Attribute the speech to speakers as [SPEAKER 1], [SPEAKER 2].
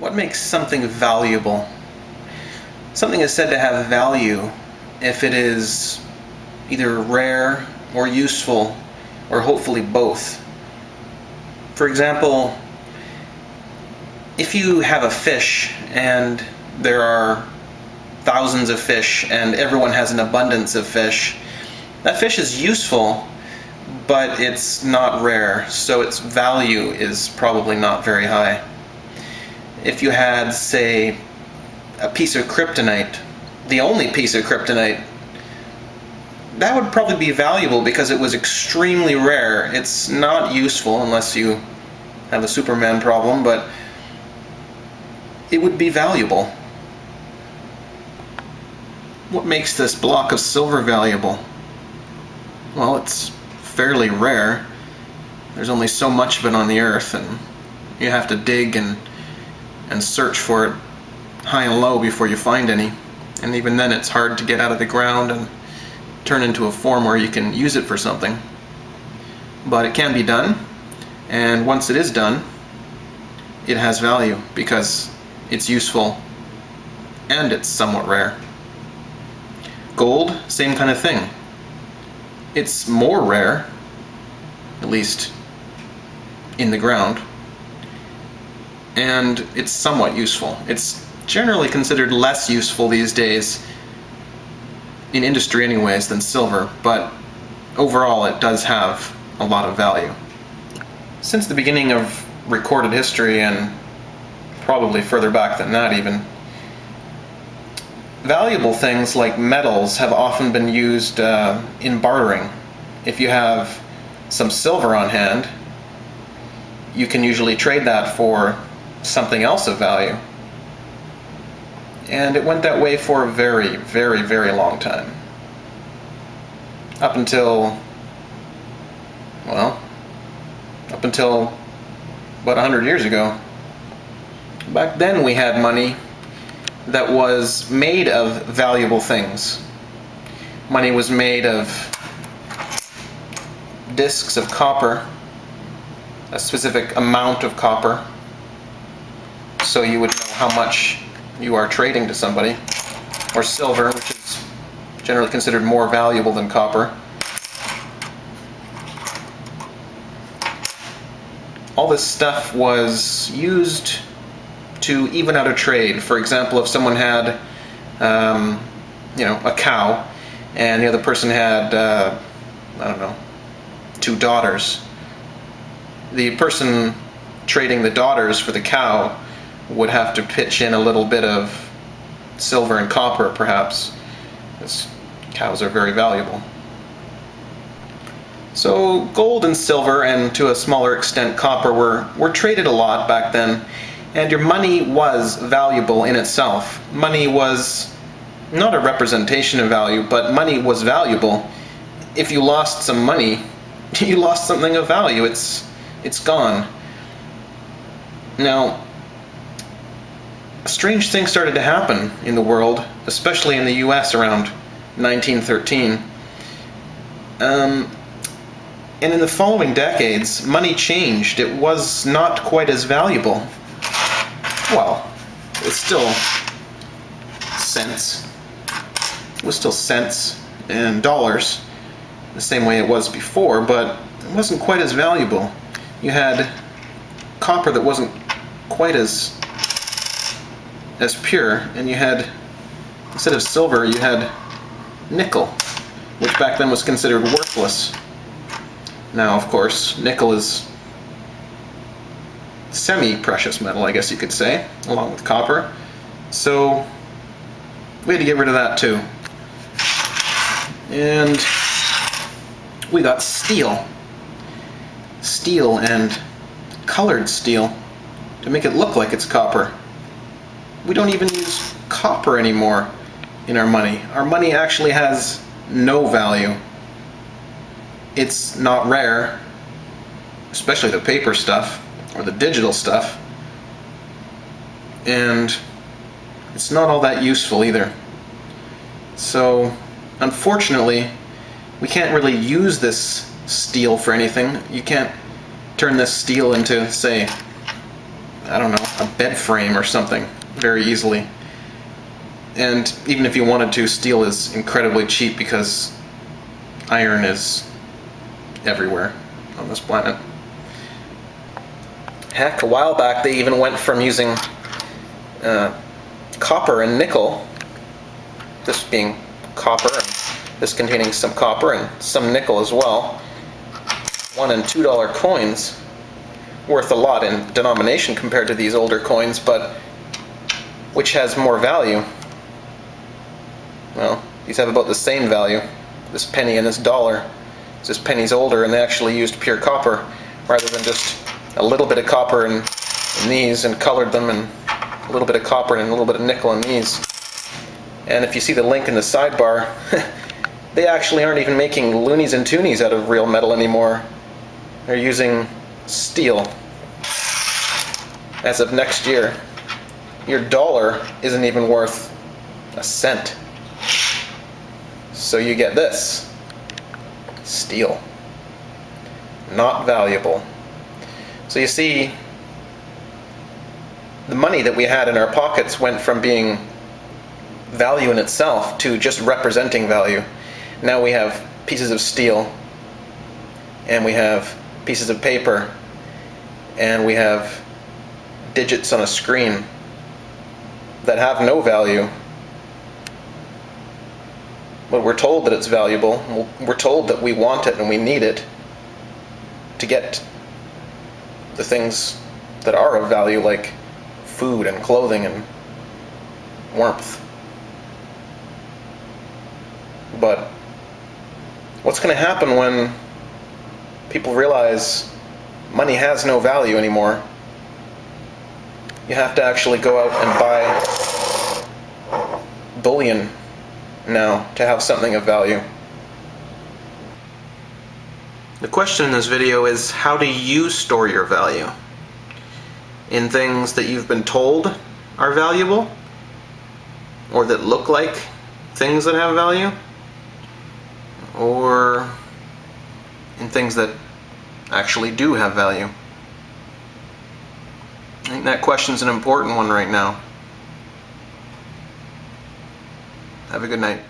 [SPEAKER 1] What makes something valuable? Something is said to have value if it is either rare or useful, or hopefully both. For example, if you have a fish and there are thousands of fish and everyone has an abundance of fish, that fish is useful, but it's not rare, so its value is probably not very high. If you had, say, a piece of kryptonite, the only piece of kryptonite, that would probably be valuable because it was extremely rare. It's not useful unless you have a Superman problem, but it would be valuable. What makes this block of silver valuable? Well, it's fairly rare. There's only so much of it on the earth, and you have to dig and search for it high and low before you find any. And even then it's hard to get out of the ground and turn into a form where you can use it for something. But it can be done, and once it is done, it has value because it's useful and it's somewhat rare. Gold, same kind of thing. It's more rare, at least in the ground, and it's somewhat useful. It's generally considered less useful these days, in industry anyways, than silver, but overall it does have a lot of value. Since the beginning of recorded history, and probably further back than that even, valuable things like metals have often been used in bartering. If you have some silver on hand, you can usually trade that for something else of value. And it went that way for a very, very, very long time. Up until about 100 years ago. Back then we had money that was made of valuable things. Money was made of discs of copper, a specific amount of copper, so you would know how much you are trading to somebody, or silver, which is generally considered more valuable than copper. All this stuff was used to even out a trade. For example, if someone had a cow and the other person had I don't know, 2 daughters, the person trading the daughters for the cow would have to pitch in a little bit of silver and copper, perhaps, because cows are very valuable. So gold and silver, and to a smaller extent copper, were traded a lot back then, and your money was valuable in itself. Money was not a representation of value, but money was valuable. If you lost some money, you lost something of value. It's gone. Now, a strange thing started to happen in the world, especially in the US around 1913. And in the following decades, money changed. It was not quite as valuable. Well, it's still cents. It was still cents and dollars, the same way it was before, but it wasn't quite as valuable. You had copper that wasn't quite as pure, and you had, instead of silver, you had nickel, which back then was considered worthless. Now, of course, nickel is semi-precious metal, I guess you could say, along with copper. So we had to get rid of that too. And we got steel. Steel, and colored steel, to make it look like it's copper. We don't even use copper anymore in our money. Our money actually has no value. It's not rare, especially the paper stuff or the digital stuff, and it's not all that useful either. So unfortunately, we can't really use this steel for anything. You can't turn this steel into, say, I don't know, a bed frame or something very easily. And even if you wanted to, steel is incredibly cheap because iron is everywhere on this planet. Heck, a while back they even went from using copper and nickel, this being copper and this containing some copper and some nickel as well, $1 and $2 coins, worth a lot in denomination compared to these older coins, but which has more value? Well, these have about the same value, this penny and this dollar. This penny's older and they actually used pure copper rather than just a little bit of copper in these and colored them, and a little bit of copper and a little bit of nickel in these. And if you see the link in the sidebar, they actually aren't even making loonies and toonies out of real metal anymore. They're using steel. As of next year, your dollar isn't even worth a cent. So you get this. Steel. Not valuable. So you see, the money that we had in our pockets went from being value in itself to just representing value. Now we have pieces of steel, and we have pieces of paper, and we have digits on a screen that have no value. But we're told that it's valuable. We're told that we want it and we need it to get the things that are of value, like food and clothing and warmth. But what's going to happen when people realize money has no value anymore? You have to actually go out and buy bullion now to have something of value. The question in this video is, how do you store your value? In things that you've been told are valuable, or that look like things that have value, or in things that actually do have value? I think that question's an important one right now. Have a good night.